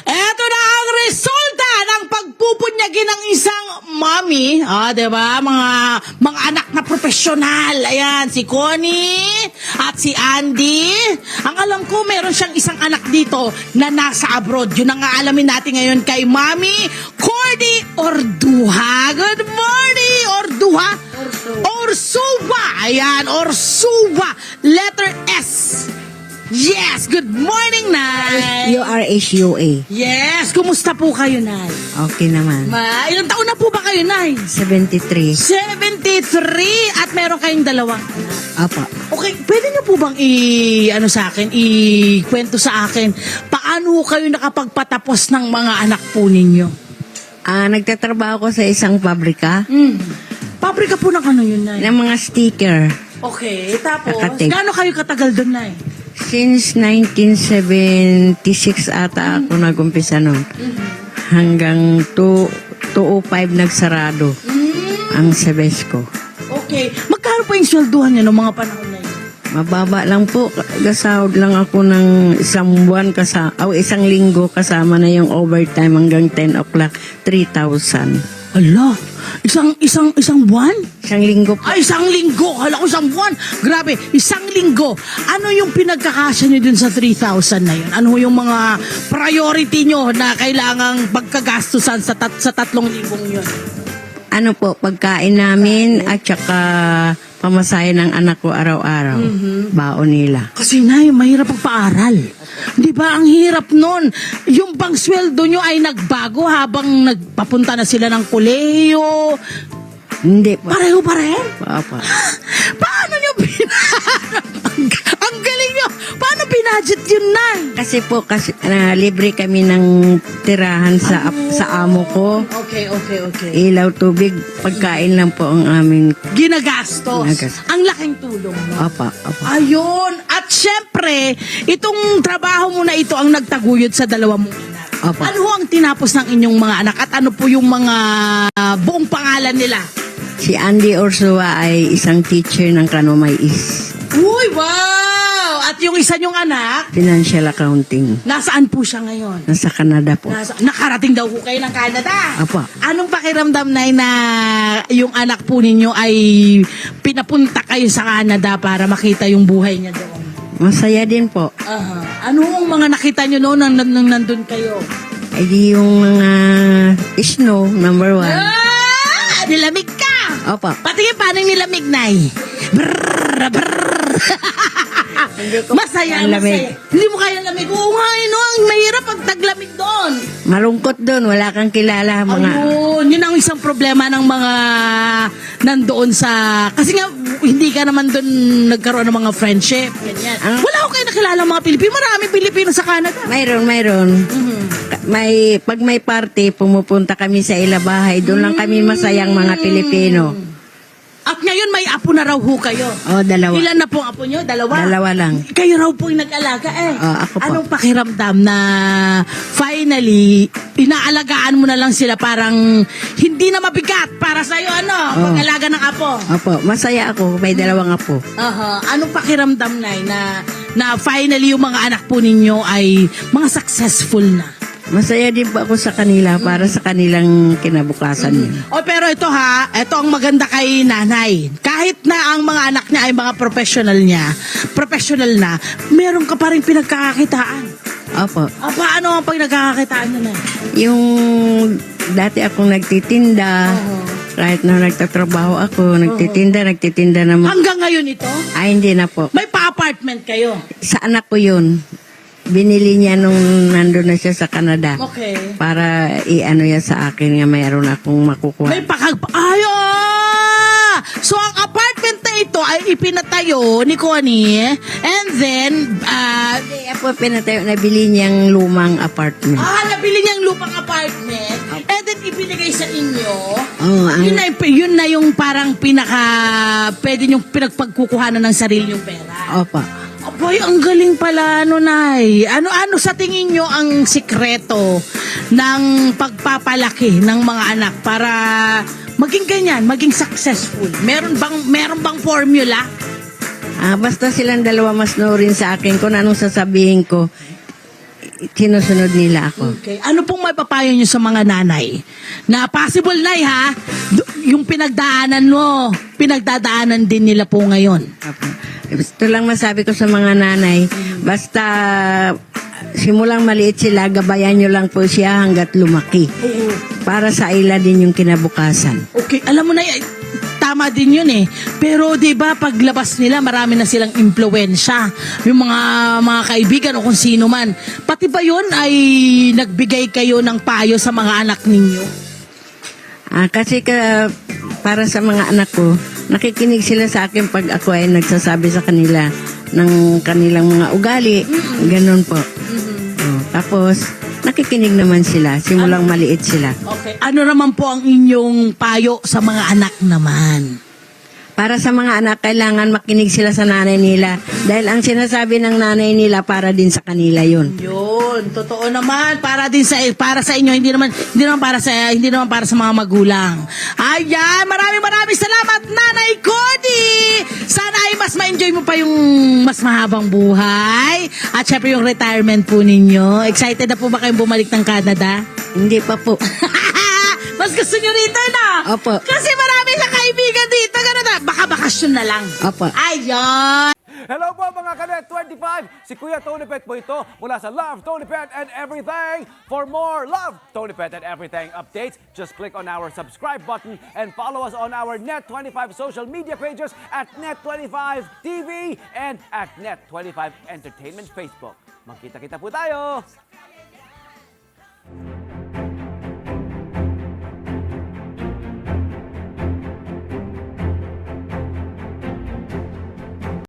Eto na ang resulta ng pagpupunyagi ng isang mommy. Diba? Mga anak na profesional. Ayan, si Connie at si Andy. Ang alam ko, meron siyang isang anak dito na nasa abroad. Yun ang aalamin natin ngayon kay Mami Cordy Orduha. Good morning, Orduha. Orsuwa. Ayan, Orsuwa. Letter S. Yes, good morning, Nay. URHUA. Yes, kumusta po kayo, Nay? Okay naman. Ilang taon na po ba kayo, Nay? 73. 73 at meron kayong dalawang anak. Apa. Okay, pwede niyo po bang ikwento sa akin, paano kayo nakapagpatapos ng mga anak po ninyo? Nagtatrabaho ko sa isang pabrika Pabrika po ng ano yun, Nay? ng mga sticker. Okay, tapos, Nakatape. gaano kayo katagal doon, Nay? Since 1976 ata ako nagumpisa nun. Hanggang 205 nagsarado ang Sebesco. Okay, magkano po yung swelduhan niyo noong mga panahon na yun? Mababa lang po. Gasahod lang ako ng isang buwan isang linggo kasama na yung overtime hanggang 10 o'clock. 3,000. Ala, isang buwan? Isang linggo po. Ay, isang linggo. Hala ko, isang buwan. Grabe, isang linggo. Ano yung pinagkakasya nyo dun sa 3,000 na yun? Ano yung mga priority nyo na kailangang pagkagastusan sa 3,000 yun? Ano po, pagkain namin at saka pamasahe ng anak ko araw-araw. Baon nila. Kasi, Nay, mahirap pagpaaral. Di ba, ang hirap nun. Yung bang sweldo nyo ay nagbago habang nagpapunta na sila ng kolehiyo. Hindi po. Pareho pa rin? Papa. Paano nyo ang galing nyo! Paano binudget yun, Nay? Kasi libre kami ng tirahan sa amo ko. Okay. Ilaw, tubig, pagkain lang po ang aming. Ginagastos. Ginagastos. Ang laking tulong mo. Apa. Ayun. At syempre, itong trabaho mo na ito ang nagtaguyod sa dalawa mong anak. Apa. Ano ho ang tinapos ng inyong mga anak at ano po yung mga buong pangalan nila? Si Andy Orsua ay isang teacher ng Kanomay East. Uy, wow! At yung isa nyong anak, Financial accounting. nasaan po siya ngayon? Nasa Canada po. Nakarating daw po kayo ng Canada. Apa. Anong pakiramdam, Nay, na yung anak po ninyo ay pinapunta kayo sa Canada para makita yung buhay niya doon? Masaya din po. Ano ang mga nakita nyo noon nang nandun kayo? Ay di yung mga snow, number 1. Nilamig ka! Opo. Patingin paano yung nilamig, Nay? Brrrr, brrrr. Masaya, Ang masaya. lamig. Hindi mo kaya lamig. Oo nga, no? Ang mahirap pag taglamig doon. Malungkot doon, wala kang kilala Ayun, yun ang isang problema ng mga nandoon sa... Kasi nga, hindi ka naman doon nagkaroon ng mga friendship. Ganyan. Wala ko kayo nakilala mga Pilipino. Maraming Pilipino sa Canada. Mayroon. Pag may party, pumupunta kami sa ilabahay. Doon lang kami masayang mga Pilipino. At ngayon may apo na raw ho kayo. Dalawa. Ilan na po ang apo nyo? Dalawa? Dalawa lang. Kayo raw po yung nag-alaga Ako po. Anong pakiramdam na finally, inaalagaan mo na lang sila parang hindi na mabigat para sa'yo, pag-alaga ng apo? Opo, masaya ako. May dalawang apo. Anong pakiramdam, Nay, na finally yung mga anak po ninyo ay mga successful na? Masaya din po ako sa kanila para sa kanilang kinabukasan niya. Pero ito ang maganda kay nanay. Kahit na ang mga anak niya ay mga professional na, meron ka pa rin pinagkakakitaan. Opo. Paano ang pag nagkakakitaan nyo, Nay? Yung dati akong nagtitinda, kahit na nagtatrabaho ako, nagtitinda naman. Hanggang ngayon ito? Ay, hindi na po. May pa-apartment kayo? Sa anak ko yun. Binili niya nung nandun na siya sa Canada. Okay. Para i-ano yan sa akin nga mayroon akong makukuha. May So, ang apartment na ito ay ipinatayo ni Connie and then, Hindi po pinatayo, nabili niyang lumang apartment. nabili niyang lupang apartment and then ibinigay sa inyo. Yun Yun na yung parang pwede niyong pinagpagkukuhanan ng sarili yung pera. Opo. Abay, ang galing pala, ano, Nay. Ano sa tingin nyo ang sikreto ng pagpapalaki ng mga anak para maging ganyan, maging successful? Meron bang formula? Basta silang dalawa mas rin sa akin kung anong sasabihin ko, sinusunod nila ako. Okay. Ano pong may papayo nyo sa mga nanay? Na possible, Nay, ha? Yung pinagdadaanan din nila po ngayon. Apo. Ito lang masabi ko sa mga nanay, basta simulang maliit sila, gabayan nyo lang po siya hanggat lumaki. Para sa ila din yung kinabukasan. Okay, alam mo na, tama din yun eh. Pero 'di ba paglabas nila, marami na silang impluwensya. Yung mga kaibigan o kung sino man. Pati ba yun ay nagbigay kayo ng payo sa mga anak ninyo? Kasi para sa mga anak ko, nakikinig sila sa akin pag ako ay nagsasabi sa kanila ng kanilang mga ugali. Ganon po. Tapos, nakikinig naman sila, simulang maliit sila. Okay. Ano naman po ang inyong payo sa mga anak naman? Para sa mga anak, kailangan makinig sila sa nanay nila. Dahil ang sinasabi ng nanay nila, para din sa kanila yun. Yun, totoo naman, para sa inyo, hindi naman para sa mga magulang. Ayan, maraming salamat, Nanay Connie. Sana ay mas ma-enjoy mo pa yung mas mahabang buhay at syempre yung retirement po ninyo. Excited na po ba kayong bumalik ng Canada? Hindi pa po. Mas gusto nyo rito, no? Opo. Kasi marami na kaibigan dito, gano'n na. Baka bakasyon na lang. Opo. Ayun. Hello po mga Kanet 25! Si Kuya Tony Pet po ito mula sa Love, Tony Pet and Everything. For more Love, Tony Pet and Everything updates, just click on our subscribe button and follow us on our Net25 social media pages at Net25 TV and at Net25 Entertainment Facebook. Magkita-kita po tayo!